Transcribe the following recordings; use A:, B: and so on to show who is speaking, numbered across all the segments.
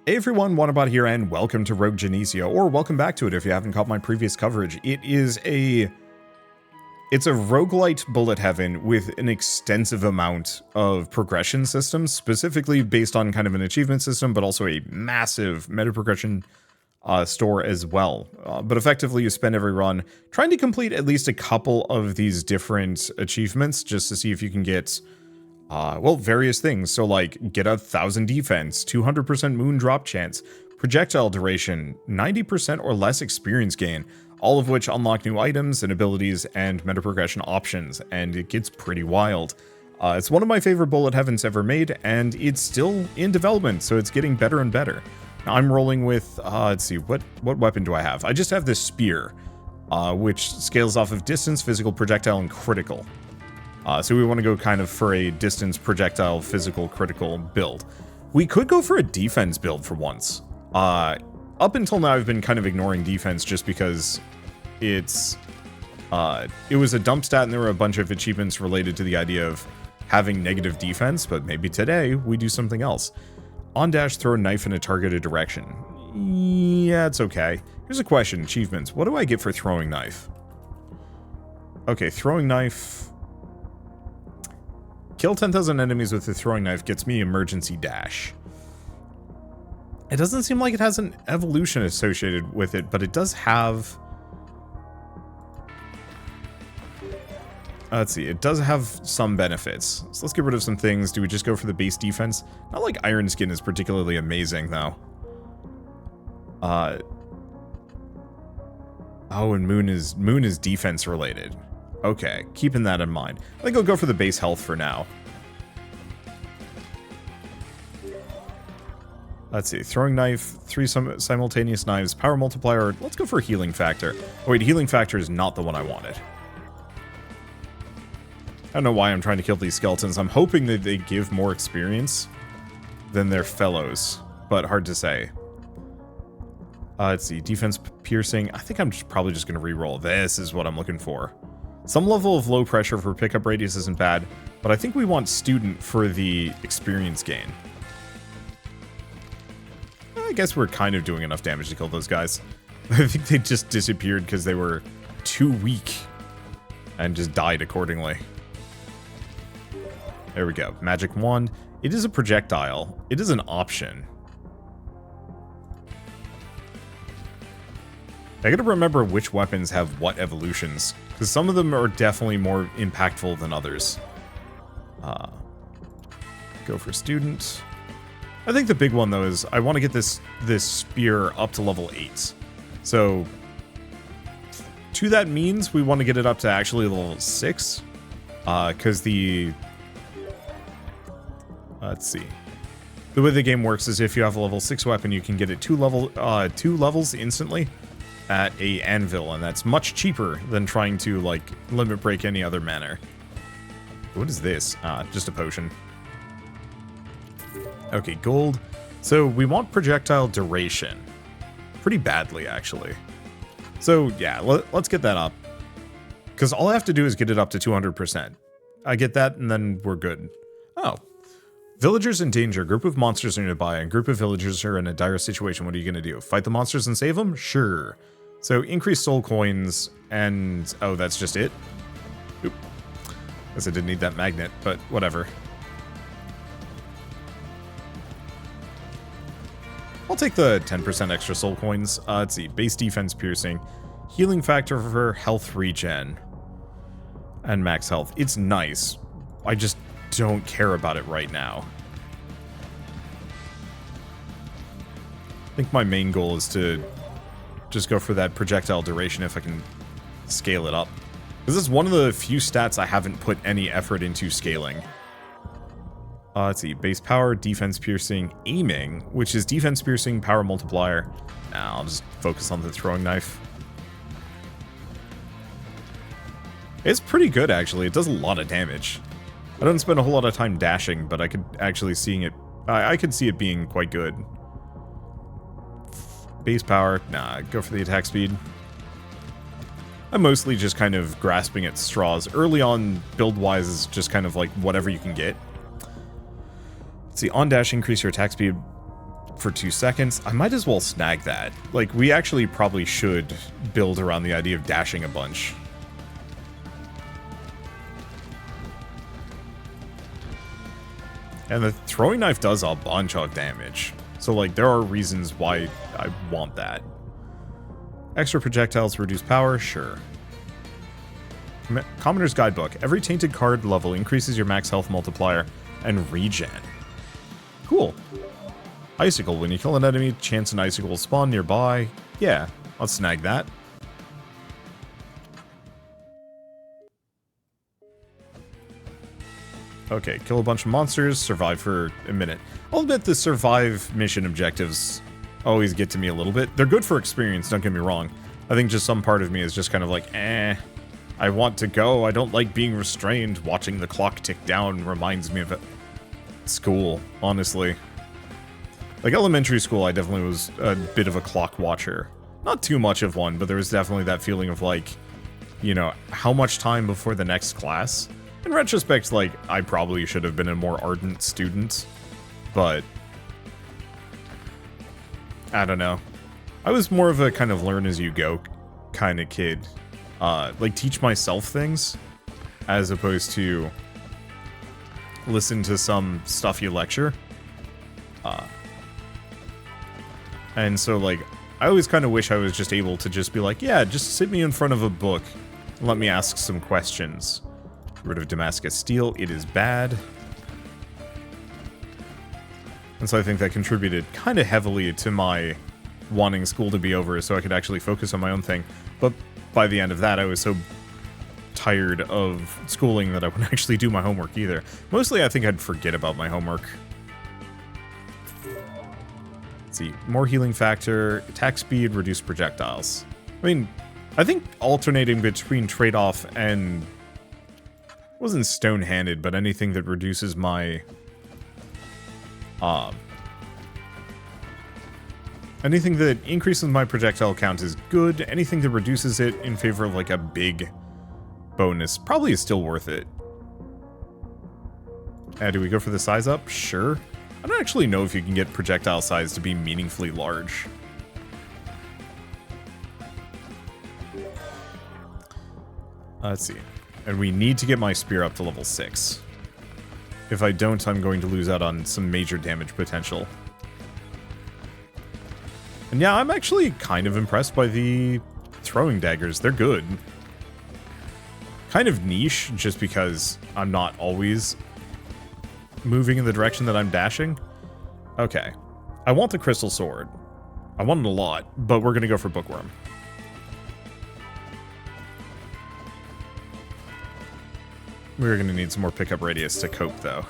A: Hey everyone, Wanderbot here, and welcome to Rogue Genesia, or welcome back to it if you haven't caught my previous coverage. It's a roguelite bullet heaven with an extensive amount of progression systems, specifically based on kind of an achievement system, but also a massive meta progression store as well. But effectively, you spend every run trying to complete at least a couple of these different achievements just to see if you can get various things. So like get 1,000 defense, 200% moon drop chance, projectile duration, 90% or less experience gain, all of which unlock new items and abilities and meta progression options, and it gets pretty wild. It's one of my favorite bullet heavens ever made, and it's still in development, so it's getting better and better. Now I'm rolling with, let's see, what weapon do I have? I just have this spear, which scales off of distance, physical, projectile, and critical. So we want to go kind of for a distance, projectile, physical, critical build. We could go for a defense build for once. Up until now, I've been kind of ignoring defense just because it was a dump stat and there were a bunch of achievements related to the idea of having negative defense, but maybe today we do something else. On dash, throw a knife in a targeted direction. Yeah, it's okay. Here's a question, achievements. What do I get for throwing knife? Okay, throwing knife... Kill 10,000 enemies with a throwing knife gets me emergency dash. It doesn't seem like it has an evolution associated with it, but it does have... let's see, it does have some benefits. So let's get rid of some things. Do we just go for the base defense? Not like Iron Skin is particularly amazing, though. Oh, and Moon is defense related. Okay, keeping that in mind. I think I'll go for the base health for now. Let's see, throwing knife, 3 simultaneous knives, power multiplier. Let's go for healing factor. Oh wait, healing factor is not the one I wanted. I don't know why I'm trying to kill these skeletons. I'm hoping that they give more experience than their fellows, but hard to say. Let's see, defense piercing. I think I'm probably just going to reroll. This is what I'm looking for. Some level of low pressure for pickup radius isn't bad, but I think we want student for the experience gain. I guess we're kind of doing enough damage to kill those guys. I think they just disappeared because they were too weak and just died accordingly. There we go. Magic wand. It is a projectile. It is an option. I gotta remember which weapons have what evolutions, because some of them are definitely more impactful than others. Go for student. I think the big one, though, is I want to get this spear up to level 8. So, to that means we want to get it up to actually level 6. Because the... let's see. The way the game works is if you have a level 6 weapon, you can get it 2 levels instantly at a anvil, and that's much cheaper than trying to, like, limit break any other manner. What is this? Just a potion. Okay, gold. So we want projectile duration. Pretty badly, actually. So, yeah, let's get that up. Because all I have to do is get it up to 200%. I get that, and then we're good. Oh. Villagers in danger. Group of monsters are nearby, and group of villagers are in a dire situation. What are you going to do? Fight the monsters and save them? Sure. So, increase soul coins, and... oh, that's just it? Oop. Guess I didn't need that magnet, but whatever. I'll take the 10% extra soul coins. Let's see. Base defense piercing. Healing factor for health regen. And max health. It's nice. I just don't care about it right now. I think my main goal is to just go for that projectile duration if I can scale it up. This is one of the few stats I haven't put any effort into scaling. Let's see, base power, defense piercing, aiming, which is defense piercing, power multiplier. Nah, I'll just focus on the throwing knife. It's pretty good, actually. It does a lot of damage. I don't spend a whole lot of time dashing, but I could actually seeing it. I could see it being quite good. Base power, nah, go for the attack speed. I'm mostly just kind of grasping at straws. Early on, build-wise, is just kind of like whatever you can get. Let's see, on dash, increase your attack speed. for 2 seconds. I might as well snag that. Like, we actually probably should build around the idea of dashing a bunch. And the throwing knife does a bunch of damage. So, like, there are reasons why I want that. Extra projectiles reduce power? Sure. Commoner's Guidebook. Every tainted card level increases your max health multiplier and regen. Cool. Icicle. When you kill an enemy, chance an icicle will spawn nearby. Yeah, I'll snag that. Okay, kill a bunch of monsters, survive for a minute. I'll admit the survive mission objectives always get to me a little bit. They're good for experience, don't get me wrong. I think just some part of me is just kind of like, I want to go. I don't like being restrained. Watching the clock tick down reminds me of it. School, honestly. Like elementary school, I definitely was a bit of a clock watcher. Not too much of one, but there was definitely that feeling of like, you know, how much time before the next class? In retrospect, like, I probably should have been a more ardent student, but I don't know. I was more of a kind of learn-as-you-go kind of kid. Like, teach myself things, as opposed to listen to some stuffy lecture. And so, like, I always kind of wish I was just able to just be like, yeah, just sit me in front of a book and let me ask some questions. Rid of Damascus Steel, it is bad. And so I think that contributed kind of heavily to my wanting school to be over so I could actually focus on my own thing. But by the end of that, I was so tired of schooling that I wouldn't actually do my homework either. Mostly, I think I'd forget about my homework. Let's see, more healing factor, attack speed, reduce projectiles. I mean, I think alternating between trade-off and... wasn't stone-handed, but anything that reduces my... anything that increases my projectile count is good. Anything that reduces it in favor of, like, a big bonus probably is still worth it. Do we go for the size up? Sure. I don't actually know if you can get projectile size to be meaningfully large. Let's see. And we need to get my spear up to level 6. If I don't, I'm going to lose out on some major damage potential. And yeah, I'm actually kind of impressed by the throwing daggers. They're good. Kind of niche, just because I'm not always moving in the direction that I'm dashing. Okay. I want the crystal sword. I want it a lot, but we're going to go for bookworm. We're going to need some more pickup radius to cope, though.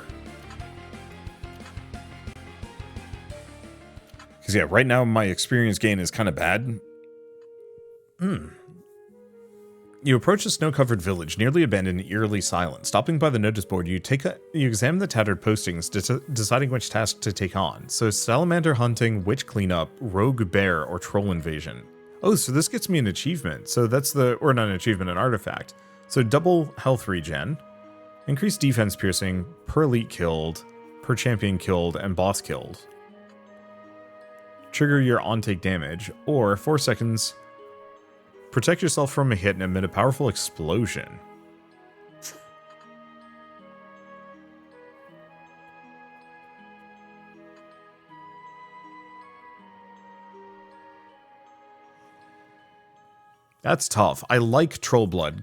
A: Because, yeah, right now my experience gain is kind of bad. You approach a snow-covered village, nearly abandoned and eerily silent. Stopping by the notice board, you examine the tattered postings, deciding which task to take on. So, salamander hunting, witch cleanup, rogue bear, or troll invasion. Oh, so this gets me an achievement. So that's or not an achievement, an artifact. So double health regen, increased defense piercing, per elite killed, per champion killed, and boss killed. Trigger your on-take damage, or 4 seconds, protect yourself from a hit and emit a powerful explosion. That's tough. I like troll blood.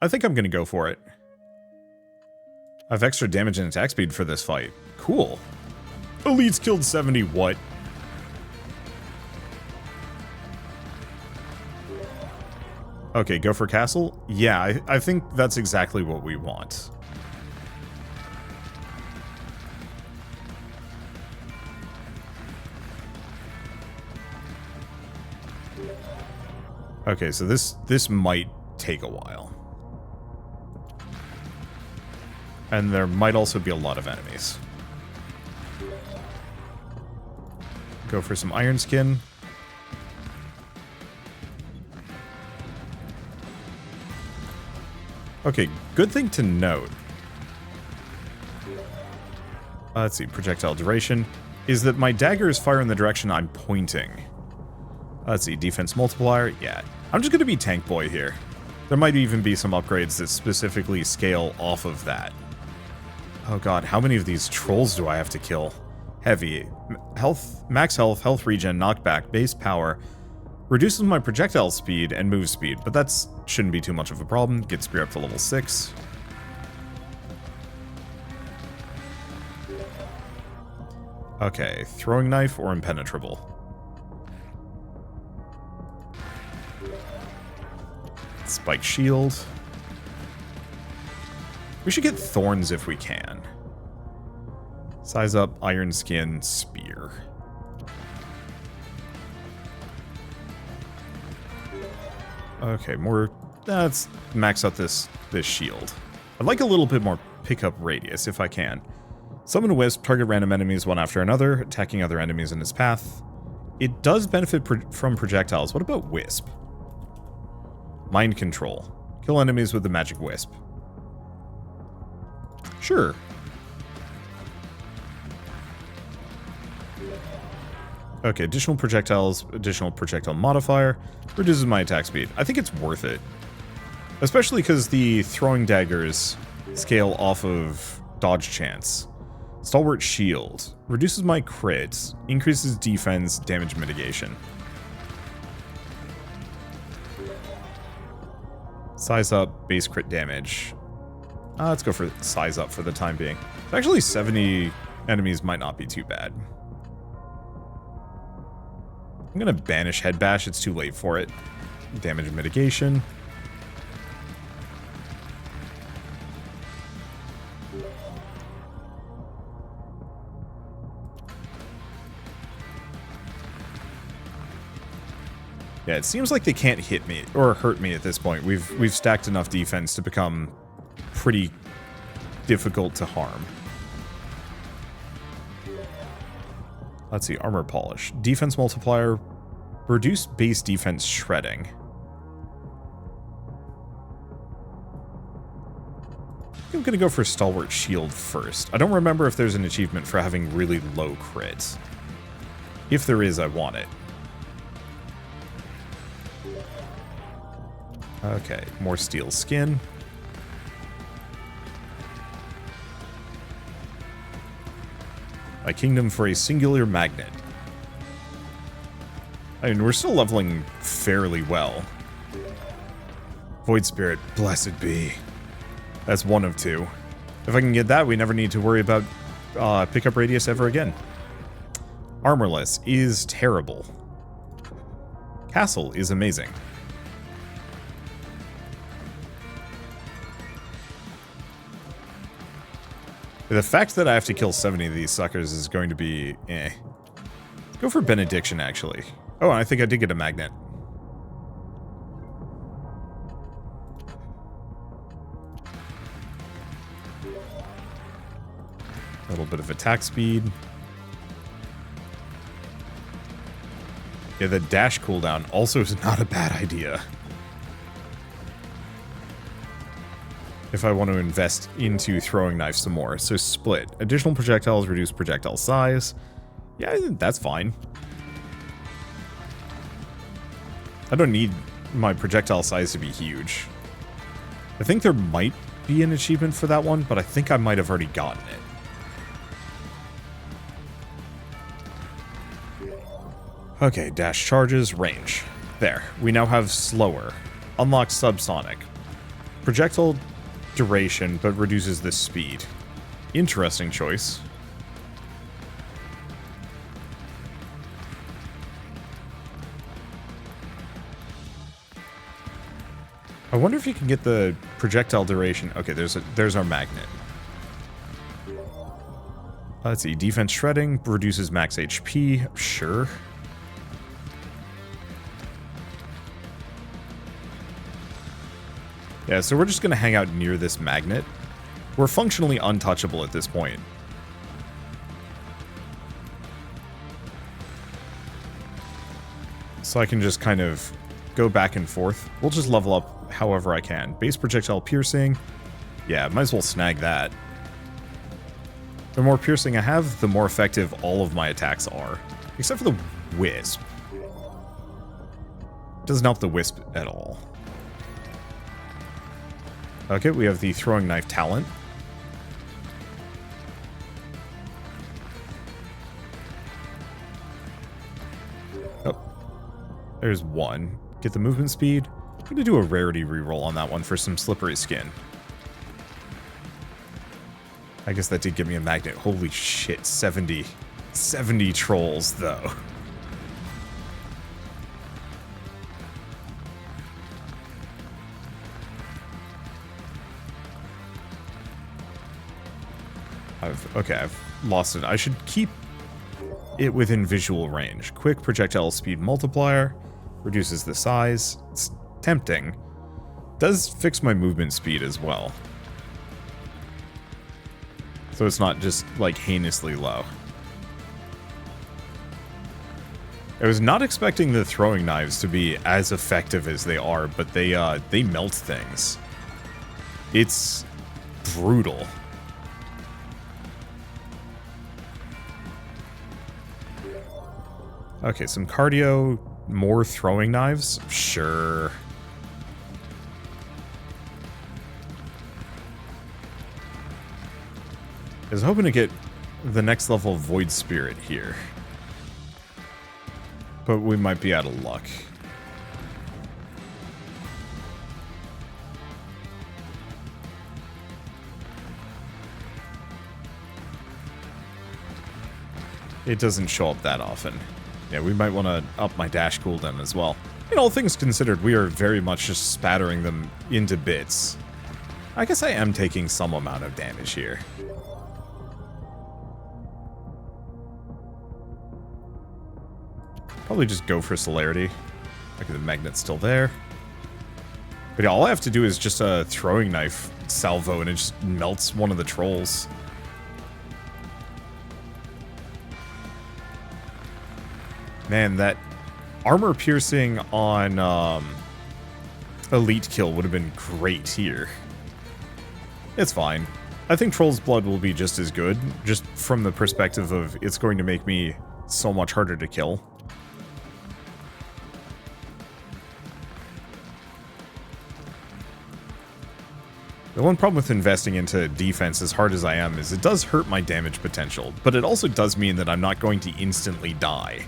A: I think I'm gonna go for it. I have extra damage and attack speed for this fight. Cool. Elites killed 70, what? Okay, go for castle? Yeah, I think that's exactly what we want. Okay, so this might take a while. And there might also be a lot of enemies. Go for some iron skin. Okay, good thing to note. Let's see, projectile duration. is that my daggers fire in the direction I'm pointing. Let's see, defense multiplier, yeah. I'm just gonna be tank boy here. There might even be some upgrades that specifically scale off of that. Oh god, how many of these trolls do I have to kill? Heavy. Health, max health, health regen, knockback, base power. Reduces my projectile speed and move speed, but that shouldn't be too much of a problem. Get spear up to level 6. Okay, throwing knife or impenetrable? Spike shield. We should get thorns if we can. Size up, iron skin, spear. Okay, more. Let's max out this shield. I'd like a little bit more pickup radius if I can. Summon a wisp, target random enemies one after another, attacking other enemies in its path. It does benefit from projectiles. What about wisp? Mind control. Kill enemies with the magic wisp. Sure. Okay, additional projectiles, additional projectile modifier, reduces my attack speed. I think it's worth it. Especially because the throwing daggers scale off of dodge chance. Stalwart shield. Reduces my crits, increases defense, damage mitigation. Size up, base crit damage. Let's go for size up for the time being. Actually, 70 enemies might not be too bad. I'm gonna banish head bash, it's too late for it. Damage mitigation. Yeah, it seems like they can't hit me or hurt me at this point. We've stacked enough defense to become pretty difficult to harm. Let's see, armor polish. Defense multiplier, reduce base defense shredding. I'm gonna go for stalwart shield first. I don't remember if there's an achievement for having really low crits. If there is, I want it. Okay, more steel skin. A kingdom for a singular magnet. I mean, we're still leveling fairly well. Void Spirit, blessed be. That's one of two. If I can get that, we never need to worry about pickup radius ever again. Armorless is terrible. Castle is amazing. The fact that I have to kill 70 of these suckers is going to be eh. Let's go for Benediction, actually. Oh, I think I did get a magnet. A little bit of attack speed. Yeah, the dash cooldown also is not a bad idea. If I want to invest into throwing knives some more. So split. Additional projectiles reduce projectile size. Yeah, that's fine. I don't need my projectile size to be huge. I think there might be an achievement for that one, but I think I might have already gotten it. Okay, dash charges, range. There. We now have slower. Unlock subsonic. Projectile duration, but reduces the speed. Interesting choice. I wonder if you can get the projectile duration. Okay, there's our magnet. Let's see, defense shredding reduces max HP. Sure. Yeah, so we're just going to hang out near this magnet. We're functionally untouchable at this point. So I can just kind of go back and forth. We'll just level up however I can. Base projectile piercing. Yeah, might as well snag that. The more piercing I have, the more effective all of my attacks are. Except for the wisp. Doesn't help the wisp at all. Okay, we have the throwing knife talent. Oh. There's one. Get the movement speed. I'm going to do a rarity reroll on that one for some slippery skin. I guess that did give me a magnet. Holy shit, 70 trolls, though. I've lost it. I should keep it within visual range. Quick projectile speed multiplier. Reduces the size. It's tempting. Does fix my movement speed as well. So it's not just, like, heinously low. I was not expecting the throwing knives to be as effective as they are, but they melt things. It's brutal. Okay, some cardio, more throwing knives? Sure. I was hoping to get the next level Void Spirit here. But we might be out of luck. It doesn't show up that often. Yeah, we might want to up my dash cooldown as well. In all things considered, we are very much just spattering them into bits. I guess I am taking some amount of damage here. Probably just go for celerity. Okay, the magnet's still there. But yeah, all I have to do is just a throwing knife salvo and it just melts one of the trolls. Man, that armor piercing on elite kill would have been great here. It's fine. I think Troll's Blood will be just as good, just from the perspective of it's going to make me so much harder to kill. The one problem with investing into defense as hard as I am is it does hurt my damage potential, but it also does mean that I'm not going to instantly die.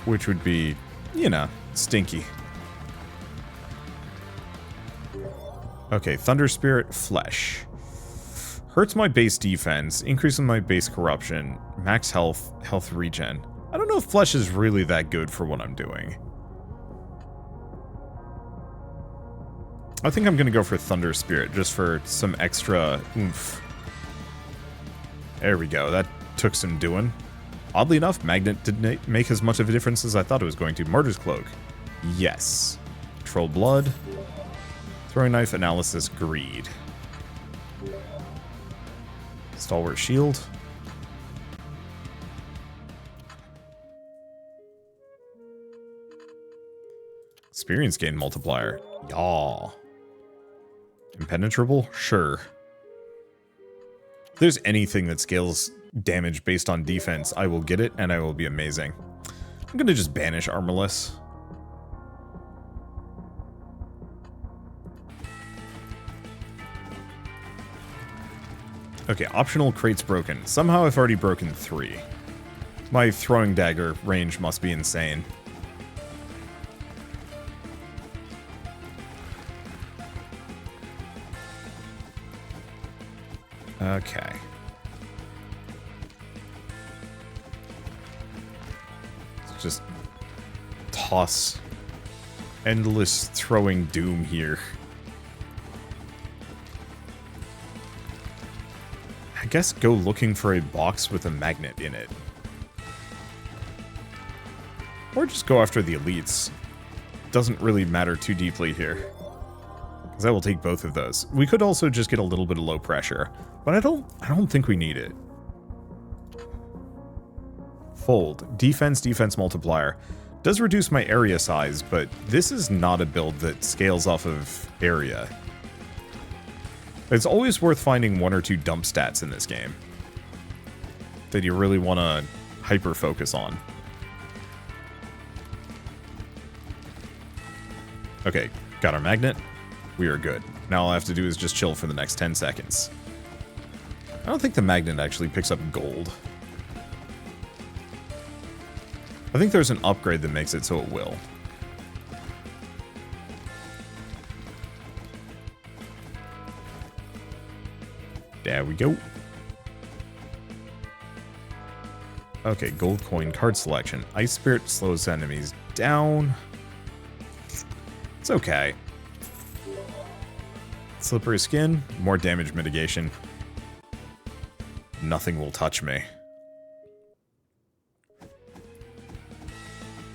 A: Which would be, you know, stinky. Okay, Thunder Spirit, Flesh. Hurts my base defense, increasing my base corruption, max health, health regen. I don't know if Flesh is really that good for what I'm doing. I think I'm going to go for Thunder Spirit, just for some extra oomph. There we go, that took some doing. Oddly enough, Magnet didn't make as much of a difference as I thought it was going to. Martyr's Cloak. Yes. Troll Blood. Throwing Knife, Analysis, Greed. Stalwart Shield. Experience gain multiplier. Yaw. Impenetrable? Sure. If there's anything that scales damage based on defense, I will get it, and I will be amazing. I'm gonna just banish Armorless. Okay, optional crates broken. Somehow I've already broken 3. My throwing dagger range must be insane. Okay. Let's just toss endless throwing doom here. I guess go looking for a box with a magnet in it. Or just go after the elites. Doesn't really matter too deeply here. Because I will take both of those. We could also just get a little bit of low pressure. But I don't think we need it. Fold. Defense multiplier. Does reduce my area size, but this is not a build that scales off of area. It's always worth finding one or two dump stats in this game that you really want to hyper-focus on. Okay, got our magnet. We are good. Now all I have to do is just chill for the next 10 seconds. I don't think the magnet actually picks up gold. I think there's an upgrade that makes it so it will. There we go. Okay, gold coin card selection. Ice Spirit slows enemies down. It's okay. Slippery skin, more damage mitigation. Nothing will touch me.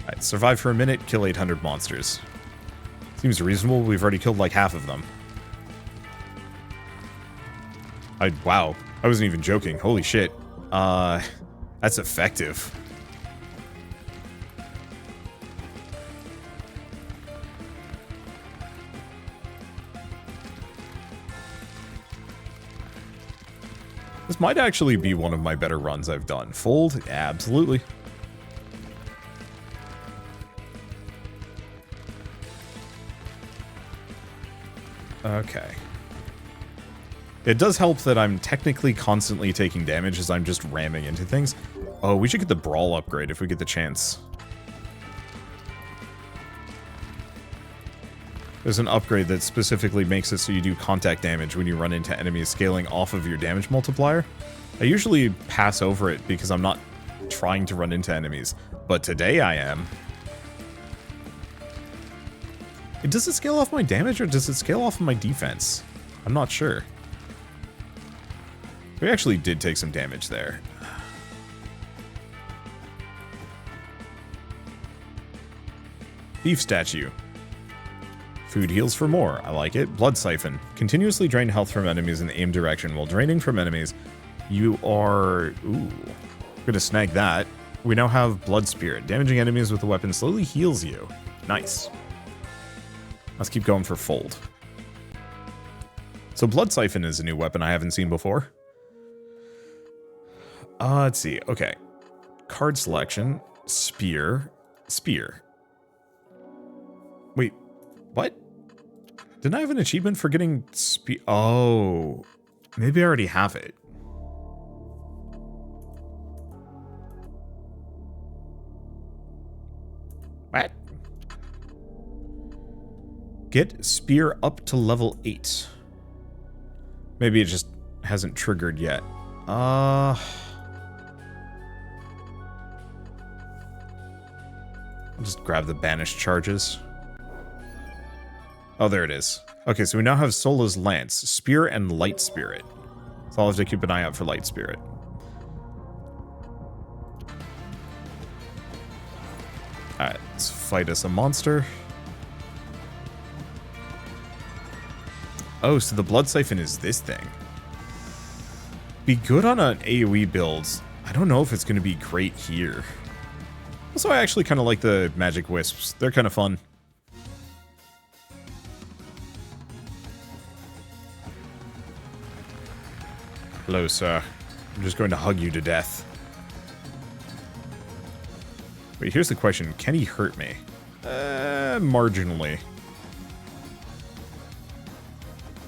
A: Alright, survive for a minute, kill 800 monsters. Seems reasonable, we've already killed like half of them. Wow, I wasn't even joking, holy shit. That's effective. This might actually be one of my better runs I've done. Fold? Yeah, absolutely. Okay. It does help that I'm technically constantly taking damage as I'm just ramming into things. Oh, we should get the Brawl upgrade if we get the chance. There's an upgrade that specifically makes it so you do contact damage when you run into enemies scaling off of your damage multiplier. I usually pass over it because I'm not trying to run into enemies, but today I am. Does it scale off my damage or does it scale off of my defense? I'm not sure. We actually did take some damage there. Thief statue. Food heals for more. I like it. Blood siphon. Continuously drain health from enemies in the aim direction. While draining from enemies, you are... Ooh. Gonna snag that. We now have blood spirit. Damaging enemies with the weapon slowly heals you. Nice. Let's keep going for fold. So blood siphon is a new weapon I haven't seen before. Let's see. Okay. Card selection. Spear. Spear. Wait. What? Didn't I have an achievement for getting spear? Oh. Maybe I already have it. What? Get spear up to level 8. Maybe it just hasn't triggered yet. I'll just grab the banished charges. Oh, there it is. Okay, so we now have Sola's Lance, Spear, and Light Spirit. So I'll have to keep an eye out for Light Spirit. Alright, let's fight us a monster. Oh, so the Blood Siphon is this thing. Be good on an AoE build. I don't know if it's going to be great here. Also, I actually kind of like the Magic Wisps. They're kind of fun. Hello, sir. I'm just going to hug you to death. Wait, here's the question. Can he hurt me? Marginally.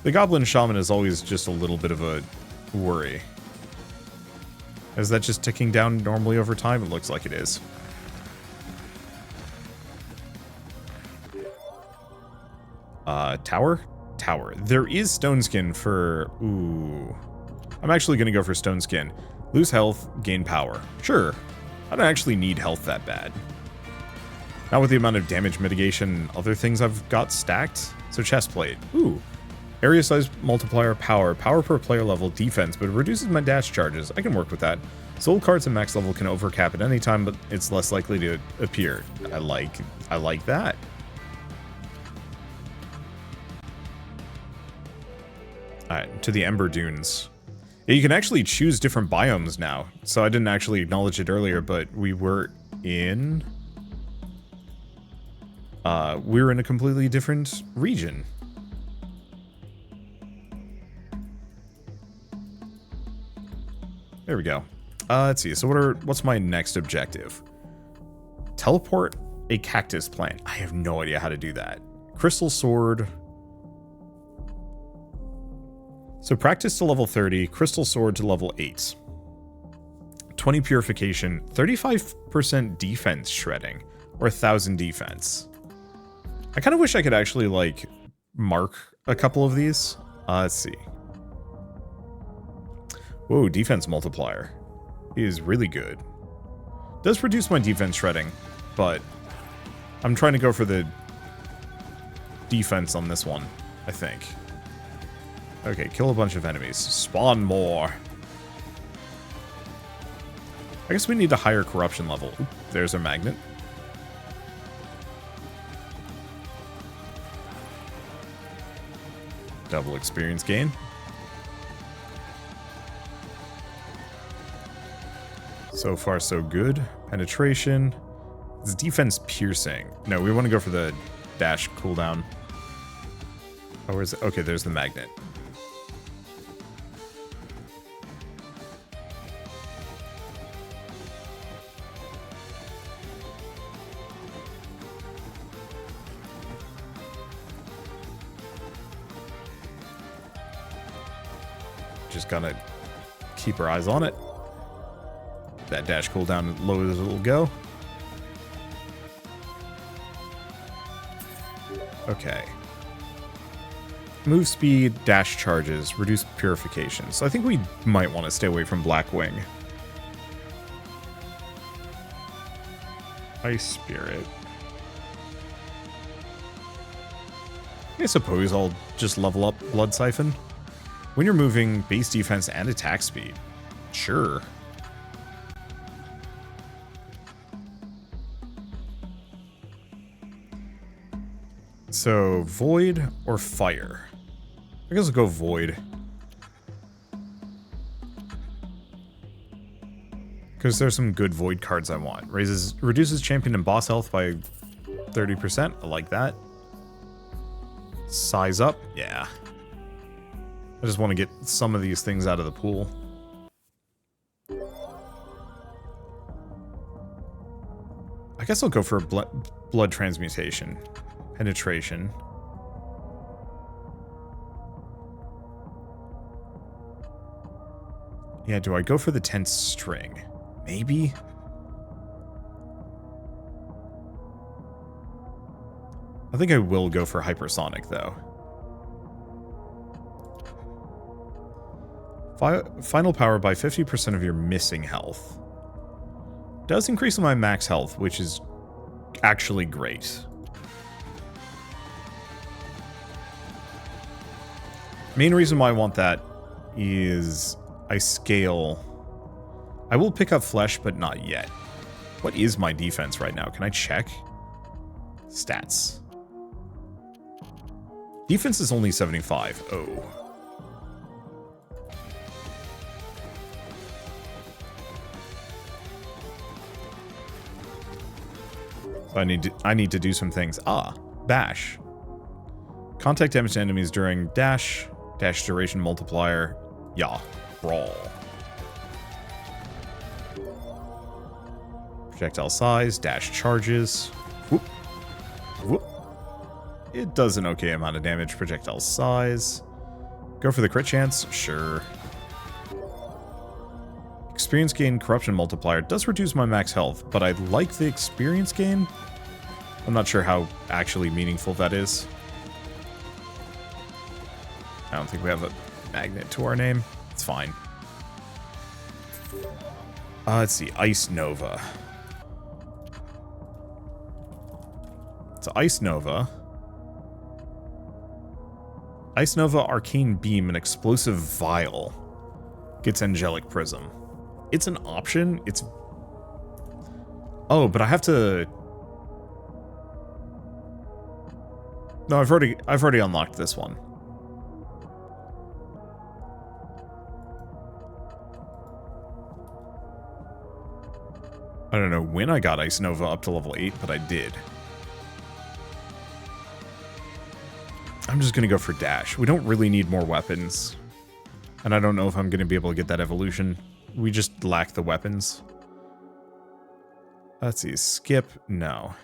A: The Goblin Shaman is always just a little bit of a worry. Is that just ticking down normally over time? It looks like it is. Tower? Tower. There is Stone Skin for... Ooh. I'm actually going to go for Stone Skin. Lose health, gain power. Sure. I don't actually need health that bad. Not with the amount of damage mitigation and other things I've got stacked. So chestplate. Ooh. Area size multiplier, power. Power per player level, defense, but it reduces my dash charges. I can work with that. Soul cards at max level can overcap at any time, but it's less likely to appear. I like that. Alright, to the Ember Dunes. Yeah, you can actually choose different biomes now. So I didn't actually acknowledge it earlier, but we were in... we're in a completely different region. There we go. Let's see. So what's my next objective? Teleport a cactus plant. I have no idea how to do that. Crystal sword. So practice to level 30, crystal sword to level 8. 20 purification, 35% defense shredding, or 1,000 defense. I kind of wish I could actually, like, mark a couple of these. Let's see. Whoa, defense multiplier is really good. Does reduce my defense shredding, but I'm trying to go for the defense on this one, I think. Okay, kill a bunch of enemies. Spawn more. I guess we need a higher corruption level. Oop, there's our magnet. Double experience gain. So far, so good. Penetration. It's defense piercing. No, we want to go for the dash cooldown. Oh, where's it? Okay, there's the magnet. Just gotta keep our eyes on it. That dash cooldown low as it'll go. Okay. Move speed, dash charges, reduce purification. So I think we might want to stay away from Blackwing. Ice Spirit. I suppose I'll just level up Blood Siphon. When you're moving, base defense and attack speed. Sure. So, Void or Fire? I guess I'll go Void. Because there's some good Void cards I want. Reduces champion and boss health by 30%. I like that. Size up. Yeah. I just want to get some of these things out of the pool. I guess I'll go for a blood transmutation. Penetration. Yeah, do I go for the 10th string? Maybe? I think I will go for hypersonic, though. Final power by 50% of your missing health. Does increase my max health, which is actually great. Main reason why I want that is I scale. I will pick up flesh, but not yet. What is my defense right now? Can I check? Stats. Defense is only 75. Oh. So I need to do some things. Bash. Contact damage to enemies during dash. Dash duration multiplier. Yeah. Brawl. Projectile size. Dash charges. Whoop. Whoop. It does an okay amount of damage. Projectile size. Go for the crit chance? Sure. Experience gain corruption multiplier does reduce my max health, but I like the experience gain. I'm not sure how actually meaningful that is. I don't think we have a magnet to our name. It's fine. Let's see. Ice Nova. So Ice Nova. Ice Nova, Arcane Beam, and Explosive Vial. Gets Angelic Prism. It's an option. It's... Oh, but I have to... No, I've already unlocked this one. I don't know when I got Ice Nova up to level 8, but I did. I'm just going to go for dash. We don't really need more weapons. And I don't know if I'm going to be able to get that evolution. We just lack the weapons. Let's see. Skip. No.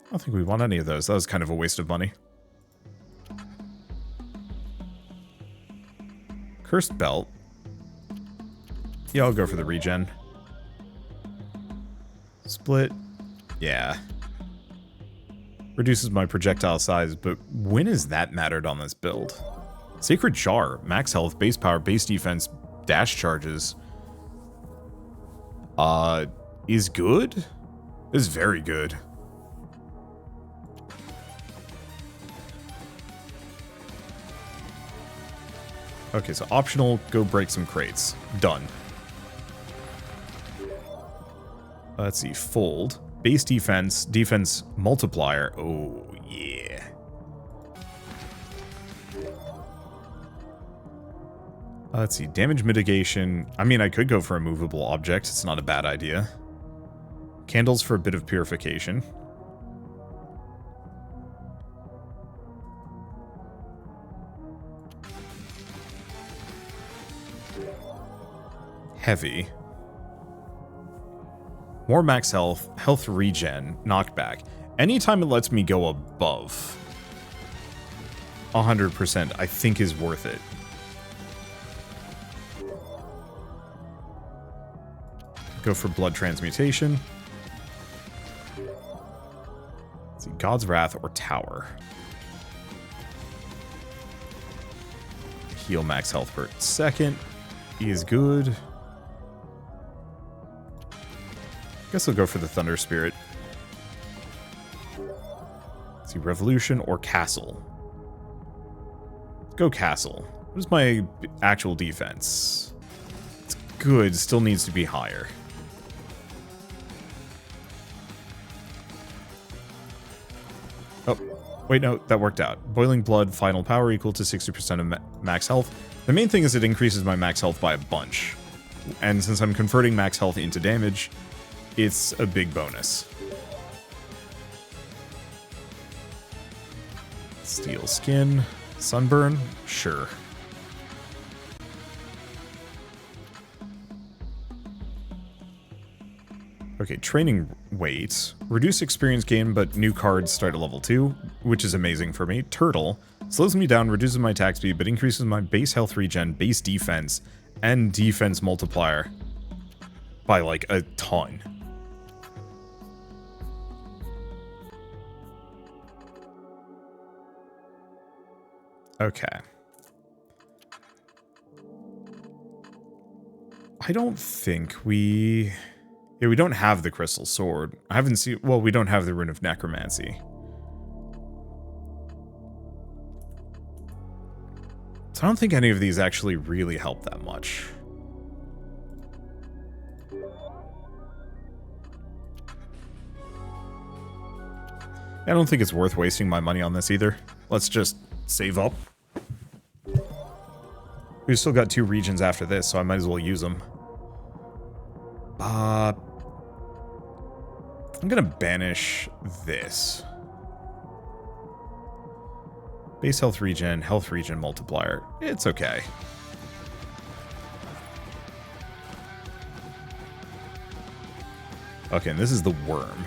A: I don't think we want any of those. That was kind of a waste of money. Cursed belt. Yeah, I'll go for the regen. Split. Yeah. Reduces my projectile size, but when has that mattered on this build? Sacred Jar. Max health, base power, base defense, dash charges. Is good? Is very good. Okay, so optional, go break some crates. Done. Let's see, fold. Base defense, defense multiplier. Oh, yeah. Let's see, damage mitigation. I mean, I could go for a movable object. It's not a bad idea. Candles for a bit of purification. Heavy. More max health, health regen, knockback. Anytime it lets me go above 100%, I think is worth it. Go for blood transmutation. Let's see, God's Wrath or Tower. Heal max health per second is good. Guess I'll go for the Thunder Spirit. Let's see, Revolution or Castle. Let's go Castle. What is my actual defense? It's good, still needs to be higher. Oh, wait, no, that worked out. Boiling Blood, final power equal to 60% of max health. The main thing is it increases my max health by a bunch. And since I'm converting max health into damage, it's a big bonus. Steel skin. Sunburn? Sure. Okay, training weight. Reduce experience gain, but new cards start at level 2, which is amazing for me. Turtle. Slows me down, reduces my attack speed, but increases my base health regen, base defense, and defense multiplier by like a ton. Okay. I don't think we... Yeah, we don't have the Crystal Sword. I haven't seen... Well, we don't have the Rune of Necromancy. So I don't think any of these actually really help that much. I don't think it's worth wasting my money on this either. Let's just save up. We've still got 2 regions after this, so I might as well use them. I'm gonna banish this. Base health regen multiplier. It's okay. Okay, and this is the worm.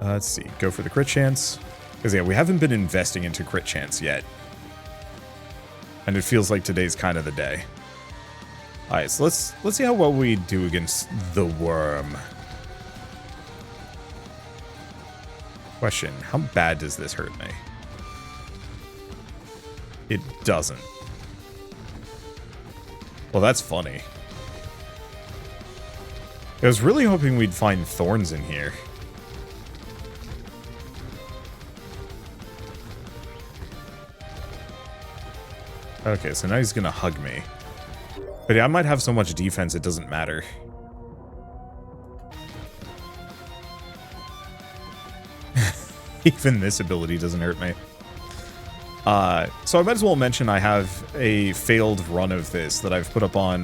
A: Let's see, go for the crit chance. Because yeah, we haven't been investing into crit chance yet. And it feels like today's kind of the day. Alright, so let's see how well we do against the worm. Question, how bad does this hurt me? It doesn't. Well, that's funny. I was really hoping we'd find thorns in here. Okay, so now he's gonna hug me. But yeah, I might have so much defense it doesn't matter. Even this ability doesn't hurt me. So I might as well mention I have a failed run of this that I've put up on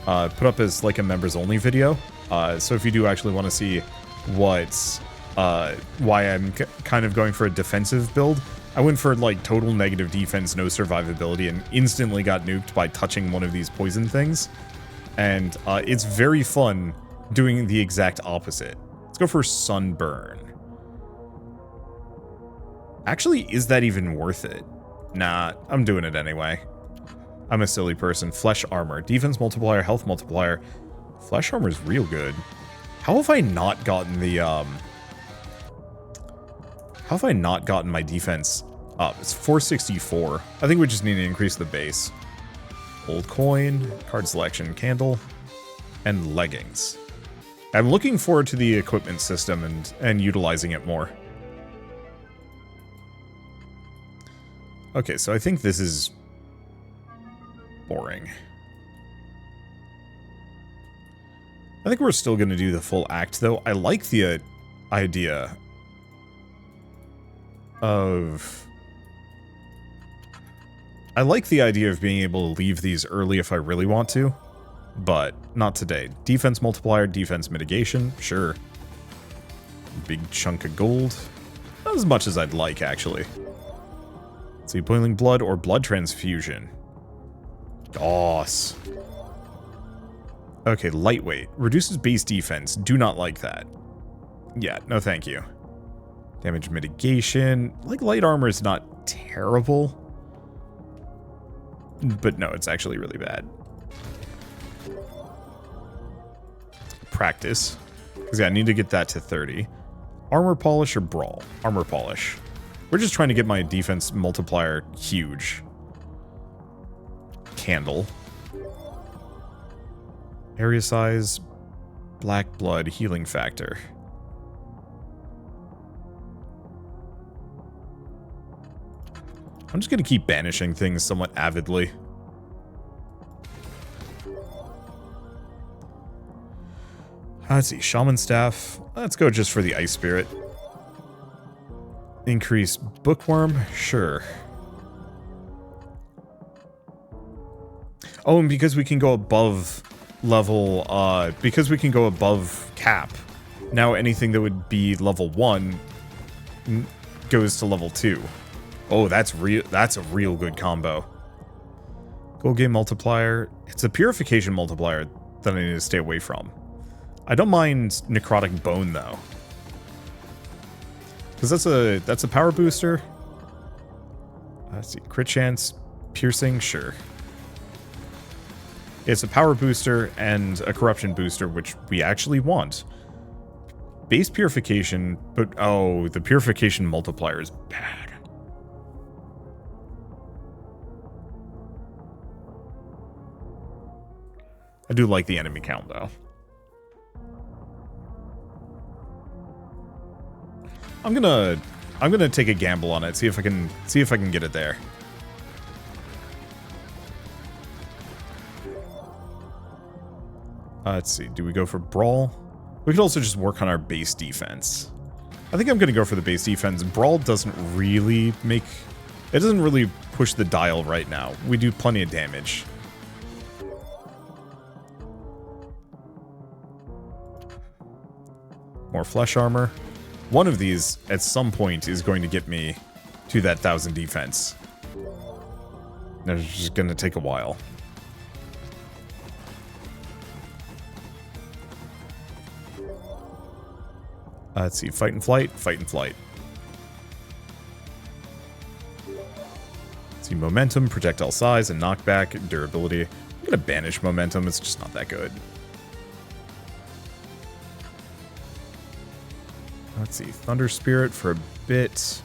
A: put up as like a members only video. So if you do actually want to see what's why I'm kind of going for a defensive build, I went for like total negative defense, no survivability, and instantly got nuked by touching one of these poison things. And it's very fun doing the exact opposite. Let's go for sunburn. Actually, is that even worth it? Nah, I'm doing it anyway. I'm a silly person. Flesh armor. Defense multiplier, health multiplier. Flesh armor is real good. How have I not gotten the, How have I not gotten my defense up? It's 464. I think we just need to increase the base. Old coin, card selection, candle, and leggings. I'm looking forward to the equipment system and utilizing it more. Okay, so I think this is boring. I think we're still going to do the full act, though. I like the idea of... I like the idea of being able to leave these early if I really want to, but not today. Defense multiplier, defense mitigation, sure. Big chunk of gold. Not as much as I'd like, actually. Let's see, boiling blood or blood transfusion. Goss. Okay, lightweight. Reduces base defense. Do not like that. Yeah, no thank you. Damage mitigation. Like, light armor is not terrible. But no, it's actually really bad. Practice. Because yeah, I need to get that to 30. Armor polish or brawl? Armor polish. We're just trying to get my defense multiplier huge. Candle. Area size. Black blood. Healing factor. I'm just going to keep banishing things somewhat avidly. Let's see. Shaman staff. Let's go just for the ice spirit. Increase bookworm? Sure. Oh, and because we can go above level, because we can go above cap, now anything that would be level 1 goes to level 2. Oh, that's a real good combo. Gold game multiplier. It's a purification multiplier that I need to stay away from. I don't mind necrotic bone though. Because that's a power booster. Let's see, crit chance, piercing, sure. It's a power booster and a corruption booster, which we actually want. Base purification, but oh, the purification multiplier is bad. I do like the enemy count though. I'm gonna take a gamble on it, see if I can get it there. Let's see, do we go for brawl? We could also just work on our base defense. I think I'm gonna go for the base defense. Brawl doesn't really push the dial right now. We do plenty of damage. More flesh armor. One of these, at some point, is going to get me to that 1000 defense. It's just going to take a while. Let's see. Fight and flight. Fight and flight. Let's see. Momentum, projectile size, and knockback, durability. I'm going to banish momentum. It's just not that good. Let's see, Thunder Spirit for a bit.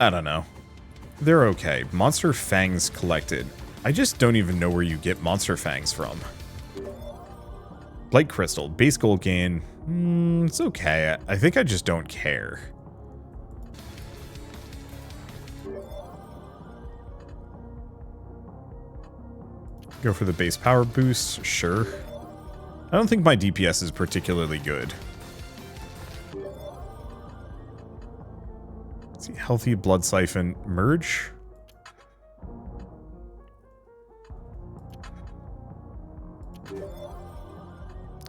A: I don't know. They're okay. Monster Fangs collected. I just don't even know where you get Monster Fangs from. Blight Crystal, base gold gain. It's okay. I think I just don't care. Go for the base power boost, sure. I don't think my DPS is particularly good. Let's see, healthy blood siphon merge.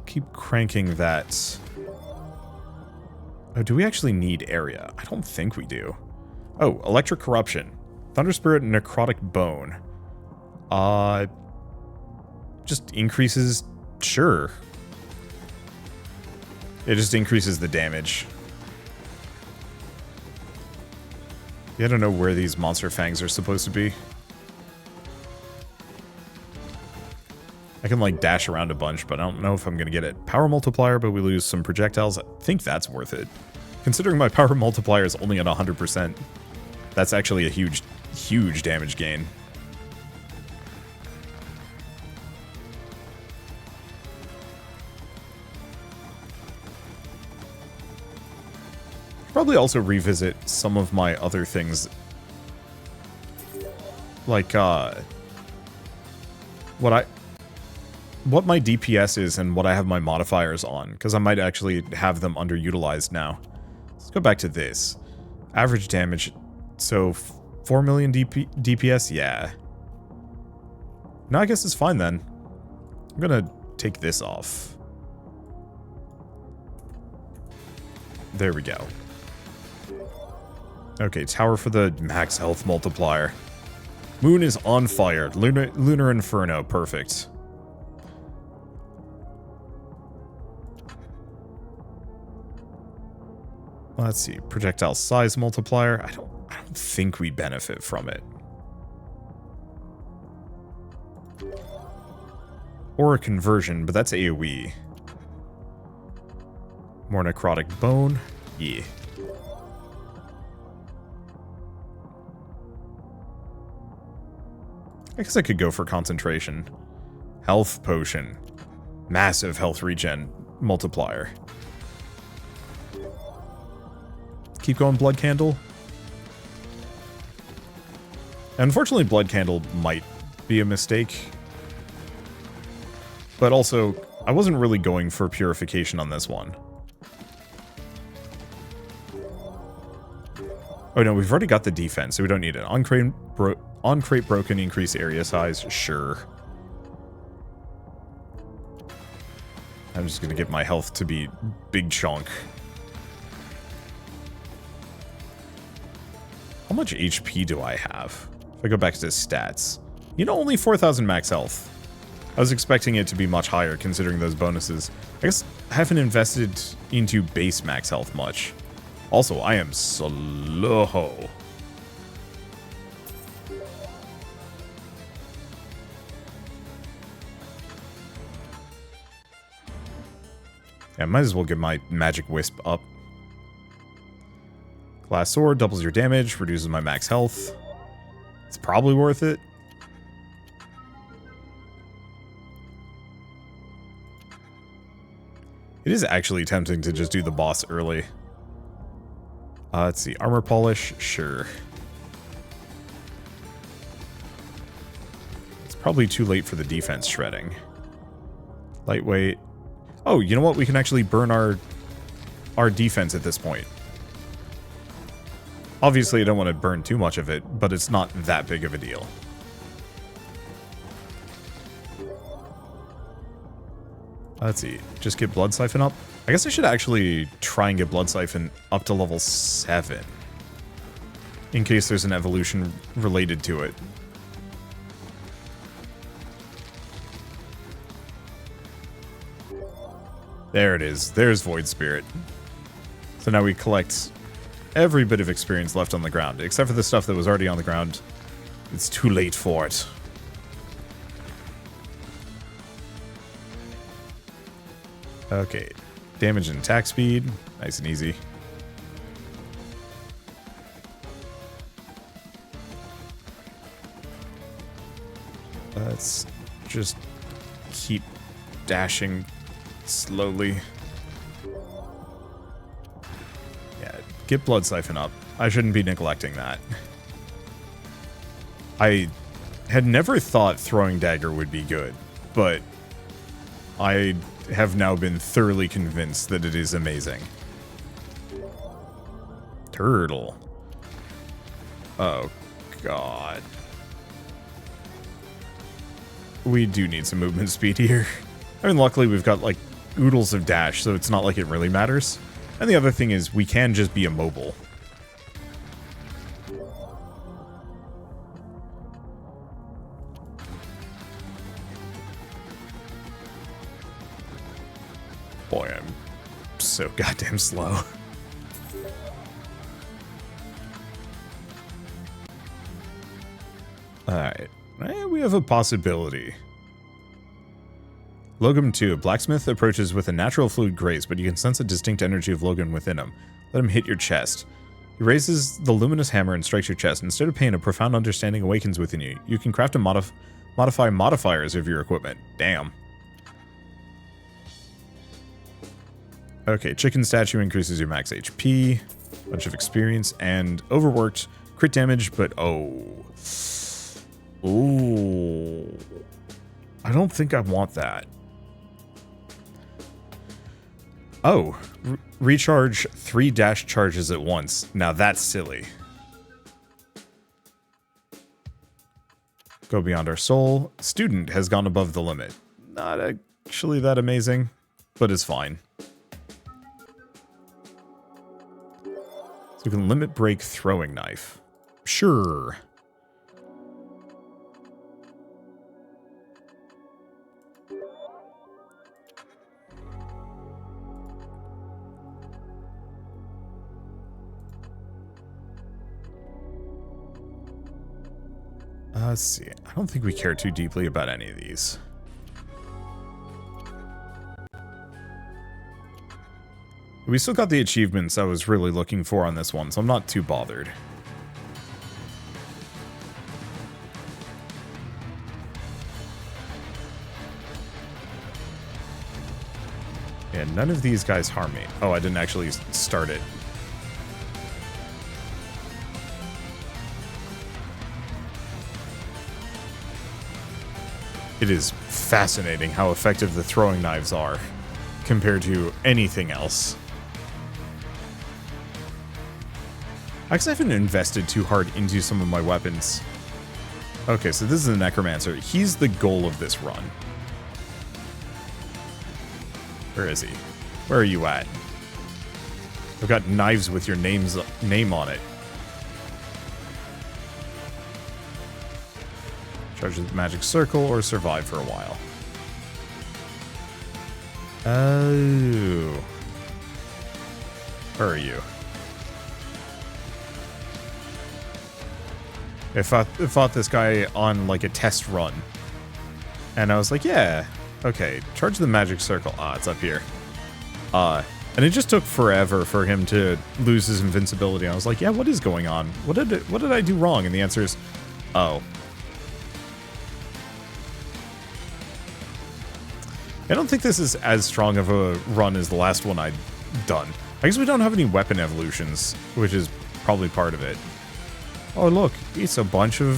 A: Keep cranking that. Oh, do we actually need area? I don't think we do. Oh, electric corruption. Thunder spirit necrotic bone. Just increases. Sure. It just increases the damage. Yeah, I don't know where these monster fangs are supposed to be. I can, like, dash around a bunch, but I don't know if I'm going to get it. Power multiplier, but we lose some projectiles. I think that's worth it. Considering my power multiplier is only at 100%, that's actually a huge, huge damage gain. Probably also revisit some of my other things. Like, what my DPS is and what I have my modifiers on, because I might actually have them underutilized now. Let's go back to this. Average damage, so 4 million DPS? Yeah. No, I guess it's fine then. I'm gonna take this off. There we go. Okay, tower for the max health multiplier. Moon is on fire. Lunar Inferno, perfect. Let's see, projectile size multiplier. I don't think we benefit from it. Or a conversion, but that's AoE. More necrotic bone. Yeah. I guess I could go for concentration. Health potion. Massive health regen multiplier. Keep going, blood candle. Unfortunately, blood candle might be a mistake. But also, I wasn't really going for purification on this one. Oh no, we've already got the defense, so we don't need it. On-crate broken, increase area size, sure. I'm just gonna get my health to be big chunk. How much HP do I have? If I go back to stats. You know, only 4,000 max health. I was expecting it to be much higher considering those bonuses. I guess I haven't invested into base max health much. Also, I am slow. Yeah, might as well get my magic wisp up. Glass sword doubles your damage, reduces my max health. It's probably worth it. It is actually tempting to just do the boss early. Let's see, armor polish, sure. It's probably too late for the defense shredding. Lightweight. Oh, you know what? We can actually burn our defense at this point. Obviously, I don't want to burn too much of it, but it's not that big of a deal. Let's see. Just get Blood Siphon up. I guess I should actually try and get Blood Siphon up to level 7. In case there's an evolution related to it. There it is. There's Void Spirit. So now we collect every bit of experience left on the ground, except for the stuff that was already on the ground. It's too late for it. Okay, damage and attack speed, nice and easy. Let's just keep dashing slowly. Yeah, get Blood Siphon up. I shouldn't be neglecting that. I had never thought Throwing Dagger would be good, but I have now been thoroughly convinced that it is amazing. Turtle. Oh, God. We do need some movement speed here. I mean, luckily we've got, like, oodles of dash, so it's not like it really matters. And the other thing is, we can just be immobile. Boy, I'm so goddamn slow. Alright. We have a possibility. Logan 2. A blacksmith approaches with a natural fluid grace, but you can sense a distinct energy of Logan within him. Let him hit your chest. He raises the luminous hammer and strikes your chest. Instead of pain, a profound understanding awakens within you. You can craft and modify modifiers of your equipment. Damn. Okay, chicken statue increases your max HP, bunch of experience, and overworked crit damage, but oh. Ooh. I don't think I want that. Oh, recharge 3 dash charges at once. Now that's silly. Go beyond our soul. Student has gone above the limit. Not actually that amazing, but it's fine. So we can limit break throwing knife. Sure. Let's see. I don't think we care too deeply about any of these. We still got the achievements I was really looking for on this one, so I'm not too bothered. Yeah, none of these guys harm me. Oh, I didn't actually start it. It is fascinating how effective the throwing knives are compared to anything else. I actually haven't invested too hard into some of my weapons. Okay, so this is the Necromancer. He's the goal of this run. Where is he? Where are you at? I've got knives with your name on it. Charge the magic circle or survive for a while. Oh. Where are you? I fought this guy on like a test run. And I was like, yeah, okay, charge the magic circle. Ah, it's up here. And it just took forever for him to lose his invincibility. I was like, yeah, what is going on? What did I do wrong? And the answer is, oh. I don't think this is as strong of a run as the last one I'd done. I guess we don't have any weapon evolutions, which is probably part of it. Oh, look, it's a bunch of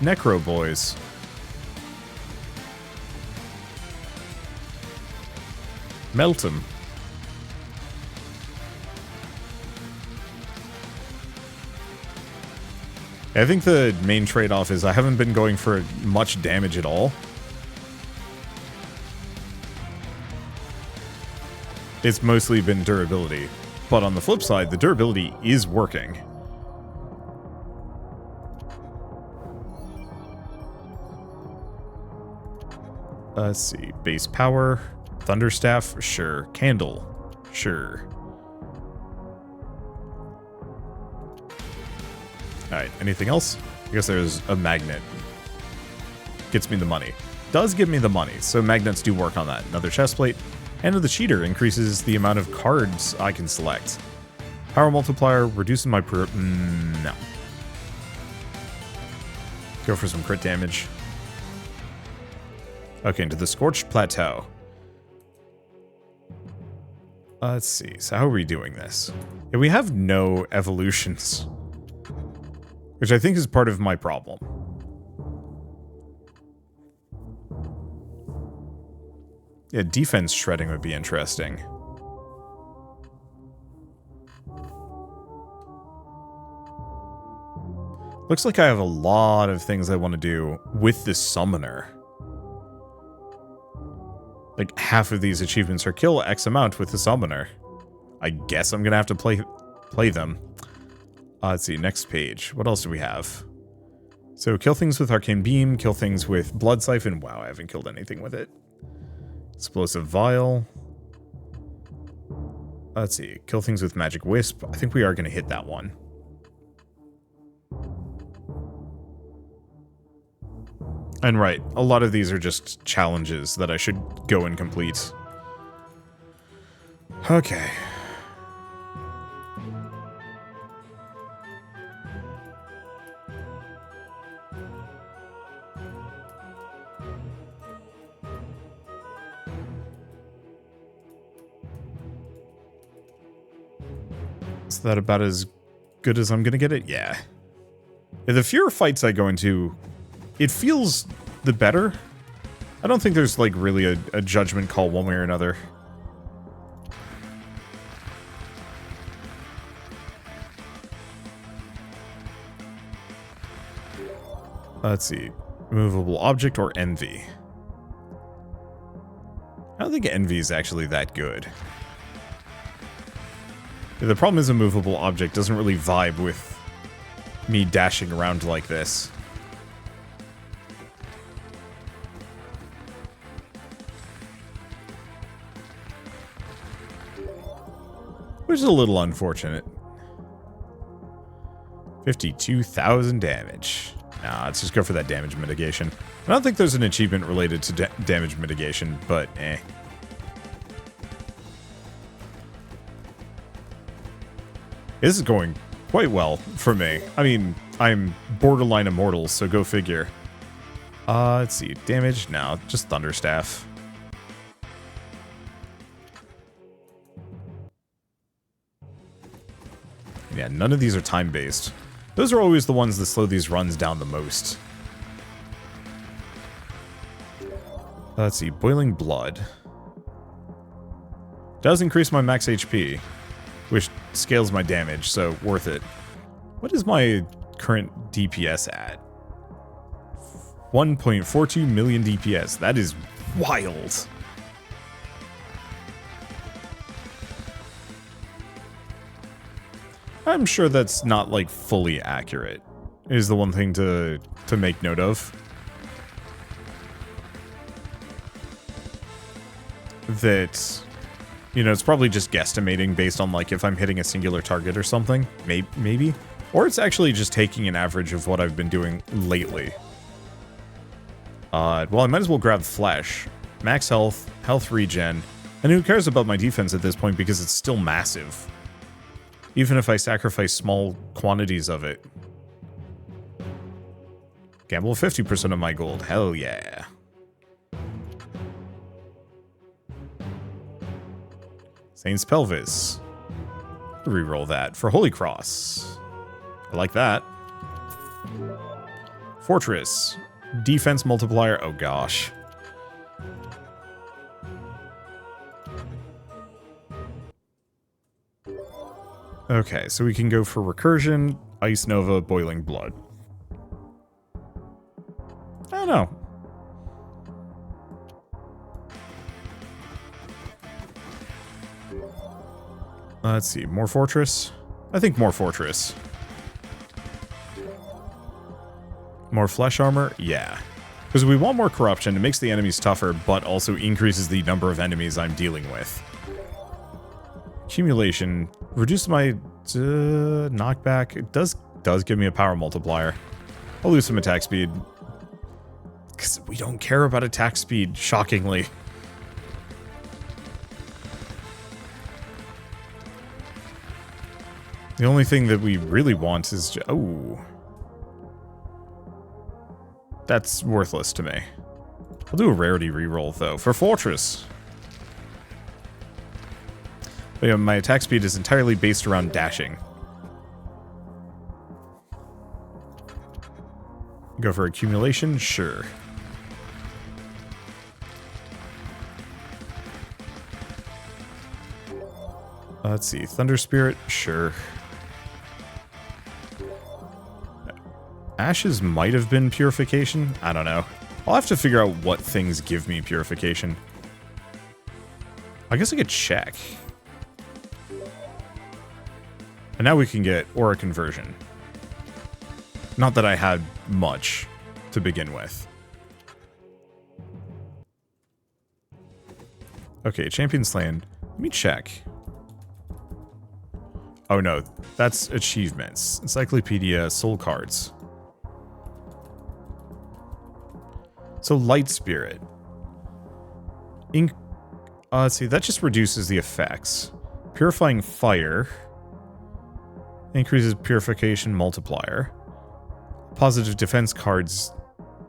A: Necro boys. Melt them. I think the main trade-off is I haven't been going for much damage at all. It's mostly been durability. But on the flip side, the durability is working. Let's see. Base power. Thunderstaff. Sure. Candle. Sure. Alright, anything else? I guess there's a magnet. Gets me the money. Does give me the money, so magnets do work on that. Another chest plate. Hand of the Cheater increases the amount of cards I can select. Power multiplier, reducing my no. Go for some crit damage. Okay, into the Scorched Plateau. Let's see, so how are we doing this? Yeah, we have no evolutions. Which I think is part of my problem. Yeah, defense shredding would be interesting. Looks like I have a lot of things I want to do with the summoner. Like, half of these achievements are kill X amount with the summoner. I guess I'm gonna have to play them. Let's see, next page. What else do we have? So, kill things with Arcane Beam, kill things with Blood Siphon. Wow, I haven't killed anything with it. Explosive Vial. Let's see, kill things with Magic Wisp. I think we are gonna hit that one. And right, a lot of these are just challenges that I should go and complete. Okay. Is that about as good as I'm gonna get it? Yeah. The fewer fights I go into, it feels the better. I don't think there's, like, really a judgment call one way or another. Let's see. Movable object or envy? I don't think envy is actually that good. The problem is a movable object doesn't really vibe with me dashing around like this. Which is a little unfortunate. 52,000 damage. Nah, let's just go for that damage mitigation. I don't think there's an achievement related to damage mitigation, but eh. This is going quite well for me. I mean, I'm borderline immortal, so go figure. Let's see. Damage? No, just Thunderstaff. Yeah, none of these are time-based. Those are always the ones that slow these runs down the most. Let's see. Boiling Blood. Does increase my max HP, which scales my damage, so worth it. What is my current DPS at? 1.42 million DPS. That is wild. I'm sure that's not, like, fully accurate, is the one thing to make note of. That, you know, it's probably just guesstimating based on, like, if I'm hitting a singular target or something. Maybe. Or it's actually just taking an average of what I've been doing lately. Well, I might as well grab Flesh. Max health, health regen, and who cares about my defense at this point because it's still massive. Even if I sacrifice small quantities of it. Gamble 50% of my gold. Hell yeah. Saint's Pelvis. Reroll that for Holy Cross. I like that. Fortress. Defense multiplier. Oh gosh. Okay, so we can go for Recursion, Ice Nova, Boiling Blood. I don't know. Let's see, more Fortress? I think more Fortress. More Flesh Armor? Yeah. Because we want more Corruption, it makes the enemies tougher, but also increases the number of enemies I'm dealing with. Accumulation. Reduce my knockback. It does give me a power multiplier. I'll lose some attack speed. Because we don't care about attack speed, shockingly. The only thing that we really want is... oh. That's worthless to me. I'll do a rarity reroll, though, for Fortress. But yeah, my attack speed is entirely based around dashing. Go for accumulation? Sure. Let's see. Thunder Spirit? Sure. Ashes might have been purification. I don't know. I'll have to figure out what things give me purification. I guess I could check. And now we can get aura conversion. Not that I had much to begin with. Okay, Champion's Land. Let me check. Oh no, that's achievements. Encyclopedia, soul cards. So Light Spirit. Let's see, that just reduces the effects. Purifying Fire. Increases purification multiplier. Positive defense cards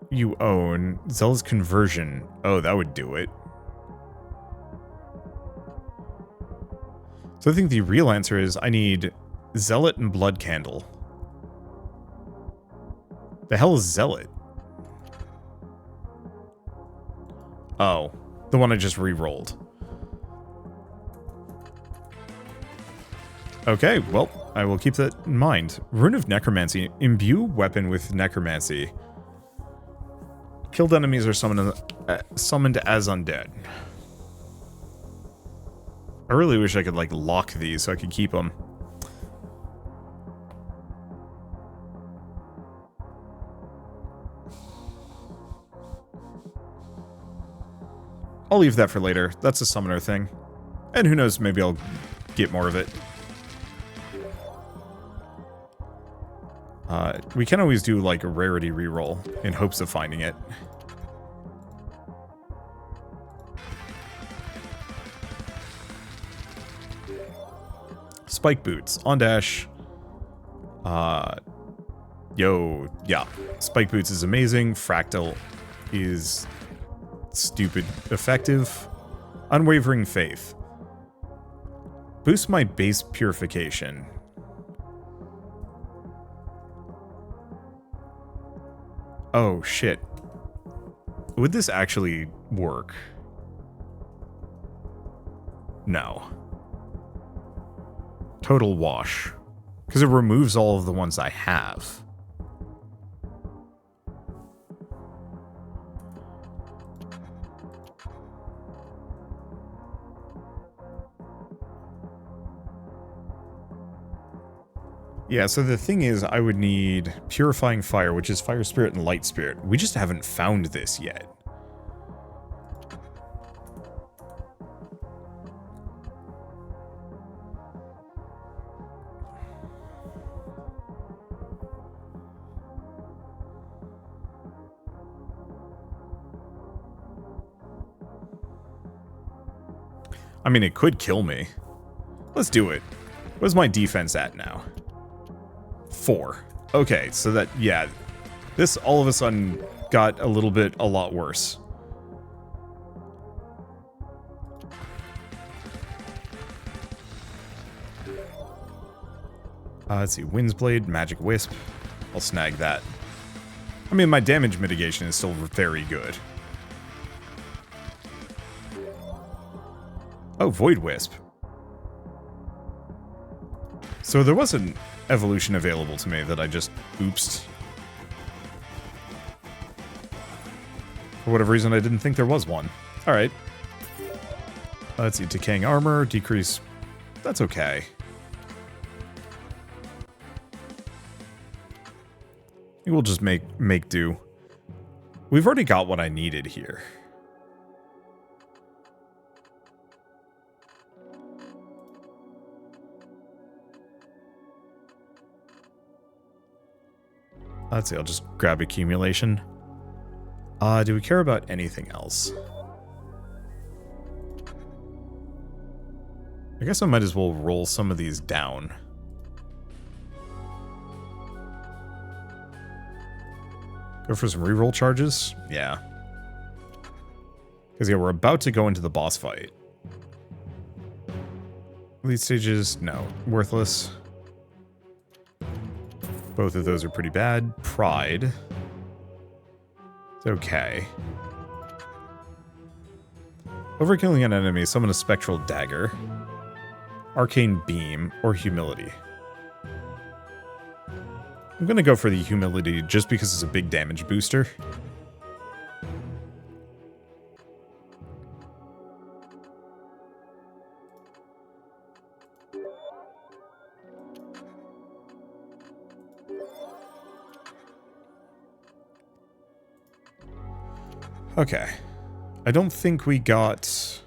A: you own. Zealous Conversion. Oh, that would do it. So I think the real answer is I need Zealot and Blood Candle. The hell is Zealot? Oh, the one I just re-rolled. Okay, well, I will keep that in mind. Rune of Necromancy. Imbue weapon with Necromancy. Killed enemies are summoned as undead. I really wish I could, like, lock these so I could keep them. I'll leave that for later. That's a summoner thing. And who knows, maybe I'll get more of it. We can always do, like, a rarity reroll in hopes of finding it. Spike Boots. On dash. Yo, yeah. Spike Boots is amazing. Fractal is stupid effective. Unwavering Faith. Boost my base purification. Oh, shit. Would this actually work? No. Total wash. Because it removes all of the ones I have. Yeah, so the thing is, I would need Purifying Fire, which is Fire Spirit and Light Spirit. We just haven't found this yet. I mean, it could kill me. Let's do it. What's my defense at now? 4. Okay, so that, yeah. This all of a sudden got a lot worse. Let's see, Wind's Blade, Magic Wisp. I'll snag that. I mean, my damage mitigation is still very good. Oh, Void Wisp. So there was an evolution available to me that I just oopsed. For whatever reason, I didn't think there was one. Alright. Let's see, Decaying Armor, decrease... That's okay. I think we'll just make do. We've already got what I needed here. Let's see, I'll just grab accumulation. Do we care about anything else? I guess I might as well roll some of these down. Go for some reroll charges? Yeah. Because, yeah, we're about to go into the boss fight. Lead stages? No. Worthless. Both of those are pretty bad. Pride. It's okay. Overkilling an enemy, summon a Spectral Dagger. Arcane Beam, or Humility. I'm going to go for the humility just because it's a big damage booster. Okay. I don't think we got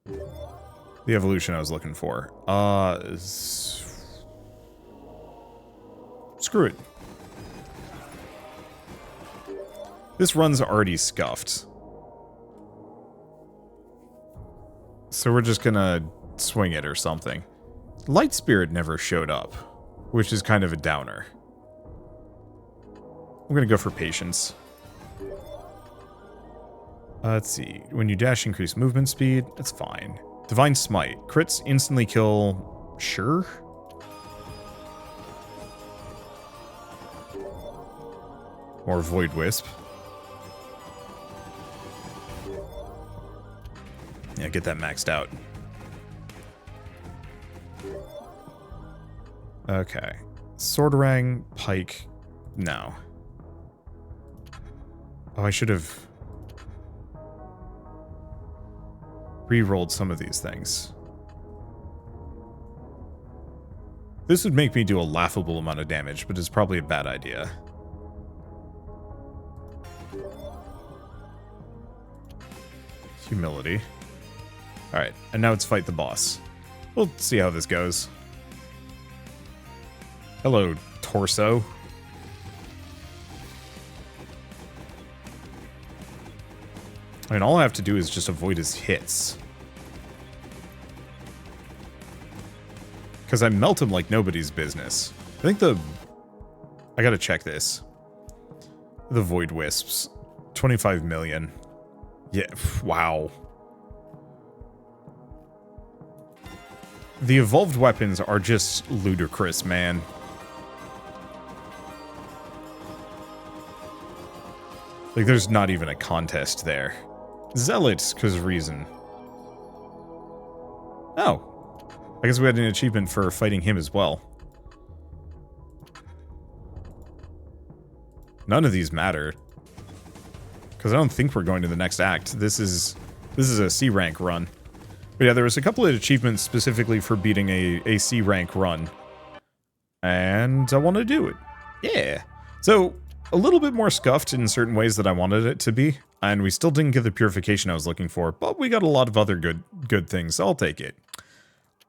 A: the evolution I was looking for. Screw it. This run's already scuffed. So we're just gonna swing it or something. Light Spirit never showed up, which is kind of a downer. I'm gonna go for Patience. Let's see. When you dash, increase movement speed. That's fine. Divine Smite. Crits instantly kill. Sure. Or Void Wisp. Yeah, get that maxed out. Okay. Swordorang, Pike. No. Oh, I should have re-rolled some of these things. This would make me do a laughable amount of damage, but it's probably a bad idea. Humility. Alright, and now it's fight the boss. We'll see how this goes. Hello, torso. I mean, all I have to do is just avoid his hits. Because I melt him like nobody's business. I think I gotta check this. The Void Wisps. 25 million. Yeah, wow. The evolved weapons are just ludicrous, man. Like, there's not even a contest there. Zealot, because reason. Oh. I guess we had an achievement for fighting him as well. None of these matter. Because I don't think we're going to the next act. This is a C rank run. But yeah, there was a couple of achievements specifically for beating a C rank run. And I want to do it. Yeah. So, a little bit more scuffed in certain ways that I wanted it to be. And we still didn't get the purification I was looking for. But we got a lot of other good things, so I'll take it.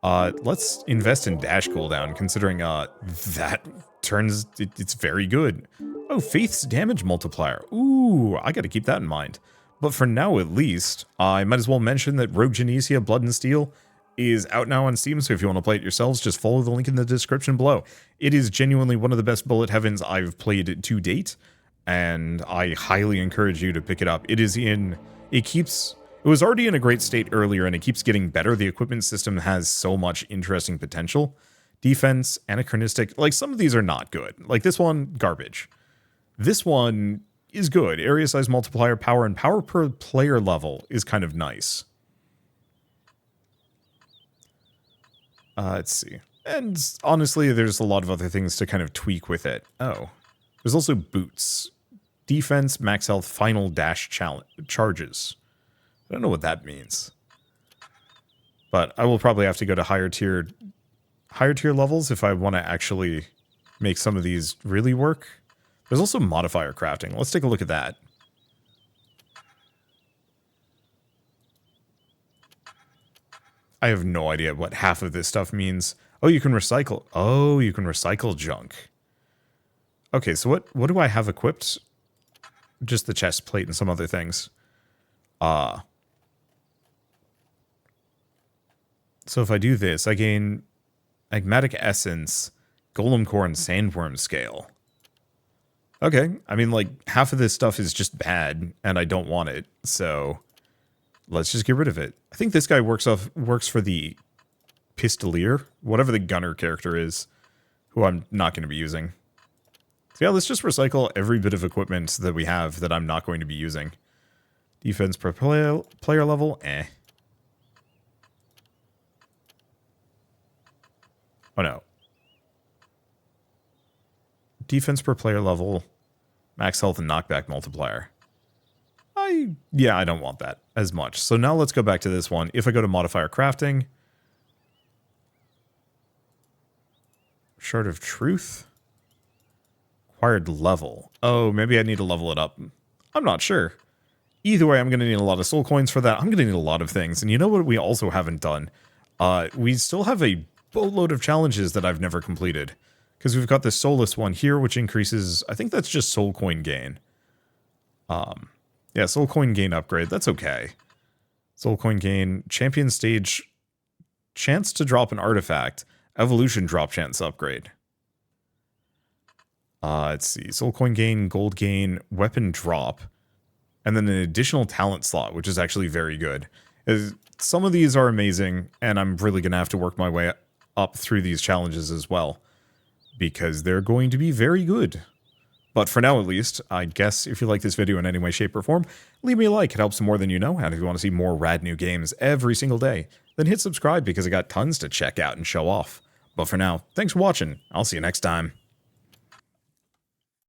A: Let's invest in dash cooldown, considering, that turns, it's very good. Oh, Faith's damage multiplier. Ooh, I gotta keep that in mind. But for now, at least, I might as well mention that Rogue Genesia Blood and Steel is out now on Steam, so if you want to play it yourselves, just follow the link in the description below. It is genuinely one of the best bullet heavens I've played to date, and I highly encourage you to pick it up. It was already in a great state earlier, and it keeps getting better. The equipment system has so much interesting potential. Defense, anachronistic, like some of these are not good. Like this one, garbage. This one is good. Area size multiplier, power, and power per player level is kind of nice. Let's see. And honestly, there's a lot of other things to kind of tweak with it. Oh, there's also boots. Defense, max health, final dash charges. I don't know what that means. But I will probably have to go to higher tier levels if I want to actually make some of these really work. There's also modifier crafting. Let's take a look at that. I have no idea what half of this stuff means. Oh, you can recycle. Oh, you can recycle junk. Okay, so what do I have equipped? Just the chest plate and some other things. So if I do this, I gain Magmatic Essence, Golem Core, and Sandworm Scale. Okay, I mean, like, half of this stuff is just bad, and I don't want it, so let's just get rid of it. I think this guy works for the Pistolier, whatever the gunner character is, who I'm not going to be using. So yeah, let's just recycle every bit of equipment that we have that I'm not going to be using. Defense per player level, eh. Oh no. defense per player level, max health and knockback multiplier. Yeah, I don't want that as much. So now let's go back to this one. If I go to modifier crafting, Shard of Truth, acquired level. Oh, maybe I need to level it up. I'm not sure. Either way, I'm going to need a lot of soul coins for that. I'm going to need a lot of things. And you know what we also haven't done? We still have a boatload of challenges that I've never completed. Because we've got this soulless one here, which increases, I think that's just soul coin gain. Yeah, soul coin gain upgrade. That's okay. Soul coin gain, champion stage, chance to drop an artifact, evolution drop chance upgrade. Let's see, soul coin gain, gold gain, weapon drop, and then an additional talent slot, which is actually very good. Some of these are amazing, and I'm really going to have to work my way up through these challenges as well, because they're going to be very good. But for now, at least, I guess if you like this video in any way, shape, or form, leave me a like. It helps more than you know. And if you want to see more rad new games every single day, then hit subscribe because I got tons to check out and show off. But for now, thanks for watching. I'll see you next time.